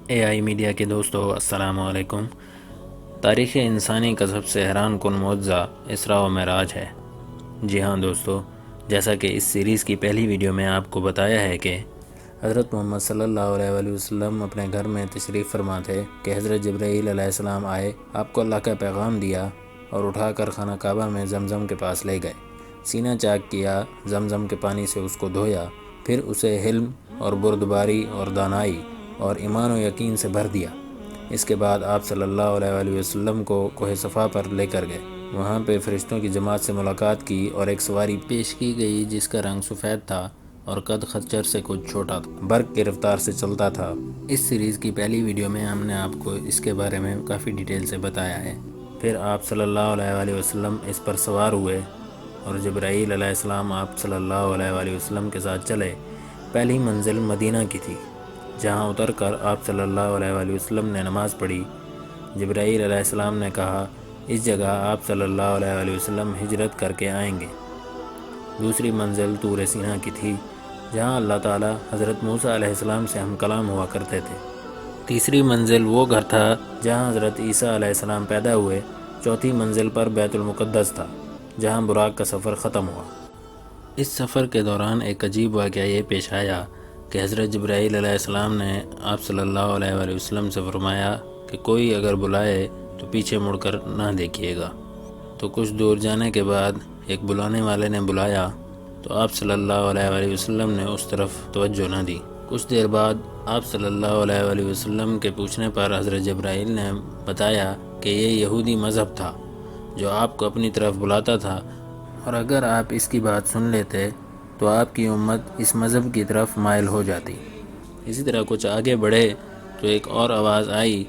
اے آئی media کے دوستو السلام علیکم۔ تاریخ انسانی کا سب سے حیران کن معجزہ اسراء و معراج ہے۔ جی ہاں دوستو، جیسا کہ اس سیریز کی پہلی ویڈیو میں آپ کو بتایا ہے کہ حضرت محمد صلی اللہ علیہ وآلہ وسلم اپنے گھر میں تشریف فرما تھے کہ حضرت جبرائیل علیہ السلام آئے، آپ کو اللہ کا پیغام دیا اور اٹھا کر خانہ کعبہ میں زمزم کے پاس لے گئے، سینہ چاک کیا، زمزم کے پانی سے اس کو دھویا، پھر اسے حلم اور بردباری اور دانائی اور ایمان و یقین سے بھر دیا۔ اس کے بعد آپ صلی اللہ علیہ وآلہ وسلم کو کوہ صفا پر لے کر گئے، وہاں پہ فرشتوں کی جماعت سے ملاقات کی اور ایک سواری پیش کی گئی جس کا رنگ سفید تھا اور قد خچر سے کچھ چھوٹا تھا، برق کی رفتار سے چلتا تھا۔ اس سیریز کی پہلی ویڈیو میں ہم نے آپ کو اس کے بارے میں کافی ڈیٹیل سے بتایا ہے۔ پھر آپ صلی اللہ علیہ وآلہ وسلم اس پر سوار ہوئے اور جبرائیل علیہ السلام آپ صلی اللہ علیہ وآلہ وسلم کے ساتھ چلے۔ پہلی منزل مدینہ کی تھی، جہاں اتر کر آپ صلی اللہ علیہ وآلہ وسلم نے نماز پڑھی۔ جبرائیل علیہ السلام نے کہا، اس جگہ آپ صلی اللہ علیہ وآلہ وسلم ہجرت کر کے آئیں گے۔ دوسری منزل طور سینا کی تھی، جہاں اللہ تعالیٰ حضرت موسیٰ علیہ السلام سے ہم کلام ہوا کرتے تھے۔ تیسری منزل وہ گھر تھا جہاں حضرت عیسیٰ علیہ السلام پیدا ہوئے۔ چوتھی منزل پر بیت المقدس تھا، جہاں براق کا سفر ختم ہوا۔ اس سفر کے دوران ایک عجیب واقعہ یہ پیش آیا کہ حضرت جبرائیل علیہ السلام نے آپ صلی اللہ علیہ وآلہ وسلم سے فرمایا کہ کوئی اگر بلائے تو پیچھے مڑ کر نہ دیکھیے گا۔ تو کچھ دور جانے کے بعد ایک بلانے والے نے بلایا تو آپ صلی اللہ علیہ وآلہ وسلم نے اس طرف توجہ نہ دی۔ کچھ دیر بعد آپ صلی اللہ علیہ وآلہ وسلم کے پوچھنے پر حضرت جبرائیل نے بتایا کہ یہ یہودی مذہب تھا جو آپ کو اپنی طرف بلاتا تھا، اور اگر آپ اس کی بات سن لیتے تو آپ کی امت اس مذہب کی طرف مائل ہو جاتی۔ اسی طرح کچھ آگے بڑھے تو ایک اور آواز آئی،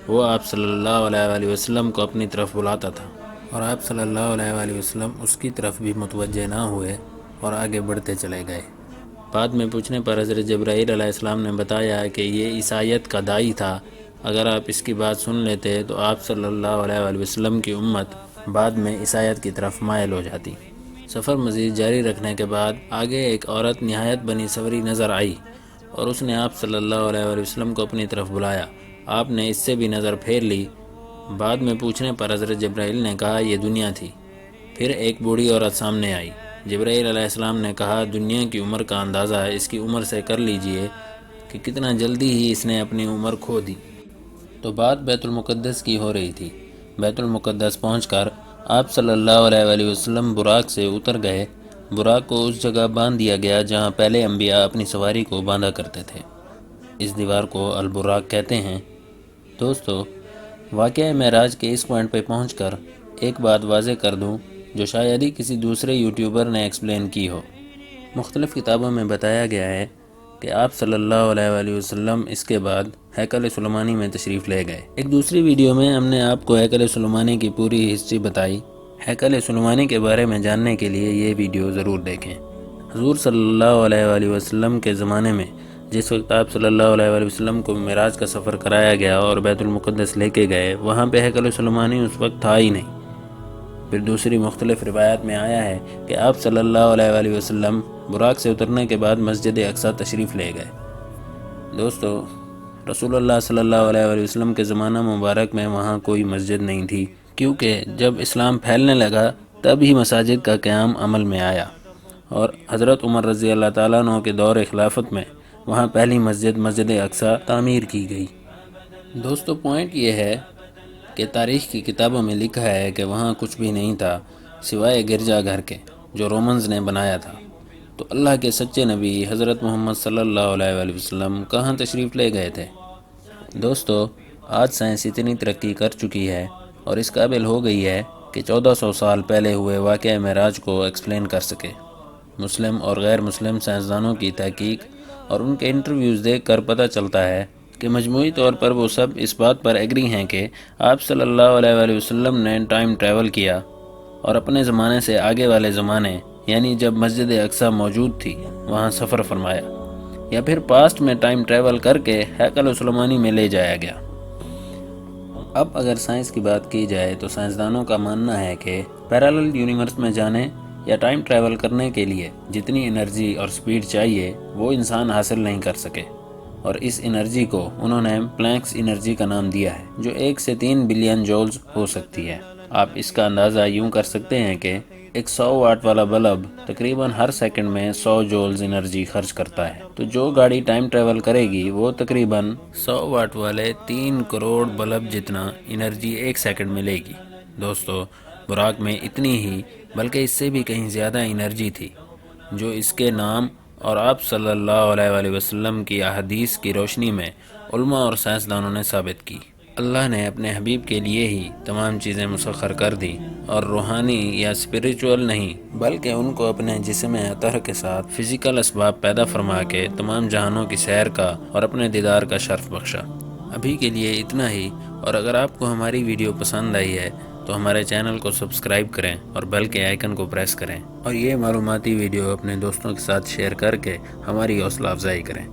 وہ آپ صلی اللہ علیہ وآلہ وسلم کو اپنی طرف بلاتا تھا، اور آپ صلی اللہ علیہ وآلہ وسلم اس کی طرف بھی متوجہ نہ ہوئے اور آگے بڑھتے چلے گئے۔ بعد میں پوچھنے پر حضرت جبرائیل علیہ السلام نے بتایا کہ یہ عیسائیت کا داعی تھا، اگر آپ اس کی بات سن لیتے تو آپ صلی اللہ علیہ وآلہ وسلم کی امت بعد میں عیسائیت کی طرف مائل ہو جاتی۔ سفر مزید جاری رکھنے کے بعد آگے ایک عورت نہایت بنی سوری نظر آئی اور اس نے آپ صلی اللہ علیہ وآلہ وسلم کو اپنی طرف بلایا۔ آپ نے اس سے بھی نظر پھیر لی۔ بعد میں پوچھنے پر حضرت جبرائیل نے کہا یہ دنیا تھی۔ پھر ایک بوڑھی عورت سامنے آئی۔ جبرائیل علیہ السلام نے کہا دنیا کی عمر کا اندازہ اس کی عمر سے کر لیجئے کہ کتنا جلدی ہی اس نے اپنی عمر کھو دی۔ تو بات بیت المقدس کی ہو رہی تھی۔ بیت المقدس پہنچ کر آپ صلی اللہ علیہ وآلہ وسلم براق سے اتر گئے۔ براق کو اس جگہ باندھ دیا گیا جہاں پہلے انبیاء اپنی سواری کو باندھا کرتے تھے۔ اس دیوار کو البراق کہتے ہیں۔ دوستو، واقعہ معراج کے اس پوائنٹ پہ پہنچ کر ایک بات واضح کر دوں جو شاید ہی کسی دوسرے یوٹیوبر نے ایکسپلین کی ہو۔ مختلف کتابوں میں بتایا گیا ہے کہ آپ صلی اللہ علیہ وآلہ وسلم اس کے بعد ہیکل سلیمانی میں تشریف لے گئے۔ ایک دوسری ویڈیو میں ہم نے آپ کو ہیکل سلیمانی کی پوری ہسٹری بتائی۔ ہیکل سلیمانی کے بارے میں جاننے کے لیے یہ ویڈیو ضرور دیکھیں۔ حضور صلی اللہ علیہ وآلہ وسلم کے زمانے میں جس وقت آپ صلی اللہ علیہ وآلہ وسلم کو معراج کا سفر کرایا گیا اور بیت المقدس لے کے گئے، وہاں پہ ہیکل سلیمانی اس وقت تھا ہی نہیں۔ پھر دوسری مختلف روایات میں آیا ہے کہ آپ صلی اللہ علیہ وآلہ وسلم براق سے اترنے کے بعد مسجد اقصی تشریف لے گئے۔ دوستو، رسول اللہ صلی اللہ علیہ وآلہ وسلم کے زمانہ مبارک میں وہاں کوئی مسجد نہیں تھی، کیونکہ جب اسلام پھیلنے لگا تب ہی مساجد کا قیام عمل میں آیا، اور حضرت عمر رضی اللہ تعالیٰ عنہ کے دور خلافت میں وہاں پہلی مسجد اقصی تعمیر کی گئی۔ دوستو، پوائنٹ یہ ہے کہ تاریخ کی کتابوں میں لکھا ہے کہ وہاں کچھ بھی نہیں تھا سوائے گرجا گھر کے جو رومنز نے بنایا تھا۔ تو اللہ کے سچے نبی حضرت محمد صلی اللہ علیہ وآلہ وسلم کہاں تشریف لے گئے تھے؟ دوستو، آج سائنس اتنی ترقی کر چکی ہے اور اس قابل ہو گئی ہے کہ 1400 سال پہلے ہوئے واقعہ معراج کو ایکسپلین کر سکے۔ مسلم اور غیر مسلم سائنسدانوں کی تحقیق اور ان کے انٹرویوز دیکھ کر پتہ چلتا ہے کہ مجموعی طور پر وہ سب اس بات پر ایگری ہیں کہ آپ صلی اللہ علیہ وآلہ وسلم نے ٹائم ٹریول کیا اور اپنے زمانے سے آگے والے زمانے، یعنی جب مسجد اقصی موجود تھی، وہاں سفر فرمایا، یا پھر پاسٹ میں ٹائم ٹریول کر کے ہیکل سلیمانی میں لے جایا گیا۔ اب اگر سائنس کی بات کی جائے تو سائنسدانوں کا ماننا ہے کہ پیرالل یونیورس میں جانے یا ٹائم ٹریول کرنے کے لیے جتنی انرجی اور سپیڈ چاہیے وہ انسان حاصل نہیں کر سکے۔ اور اس انرجی کو انہوں نے پلانکس انرجی کا نام دیا ہے، جو 1 سے 3 بلین جولز ہو سکتی ہے۔ آپ اس کا اندازہ یوں کر سکتے ہیں کہ ایک 100 واٹ والا بلب تقریباً ہر سیکنڈ میں 100 جولز انرجی خرچ کرتا ہے۔ تو جو گاڑی ٹائم ٹریول کرے گی وہ تقریباً 100 واٹ والے 3 کروڑ بلب جتنا انرجی 1 سیکنڈ میں لے گی۔ دوستو، براق میں اتنی ہی بلکہ اس سے بھی کہیں زیادہ انرجی تھی، جو اس کے نام اور آپ صلی اللہ علیہ وآلہ وسلم کی احادیث کی روشنی میں علماء اور سائنسدانوں نے ثابت کی۔ اللہ نے اپنے حبیب کے لیے ہی تمام چیزیں مسخر کر دی، اور روحانی یا اسپریچول نہیں، بلکہ ان کو اپنے جسم اطہر کے ساتھ فزیکل اسباب پیدا فرما کے تمام جہانوں کی سیر کا اور اپنے دیدار کا شرف بخشا۔ ابھی کے لیے اتنا ہی، اور اگر آپ کو ہماری ویڈیو پسند آئی ہے تو ہمارے چینل کو سبسکرائب کریں اور بیل کے آئیکن کو پریس کریں، اور یہ معلوماتی ویڈیو اپنے دوستوں کے ساتھ شیئر کر کے ہماری حوصلہ افزائی کریں۔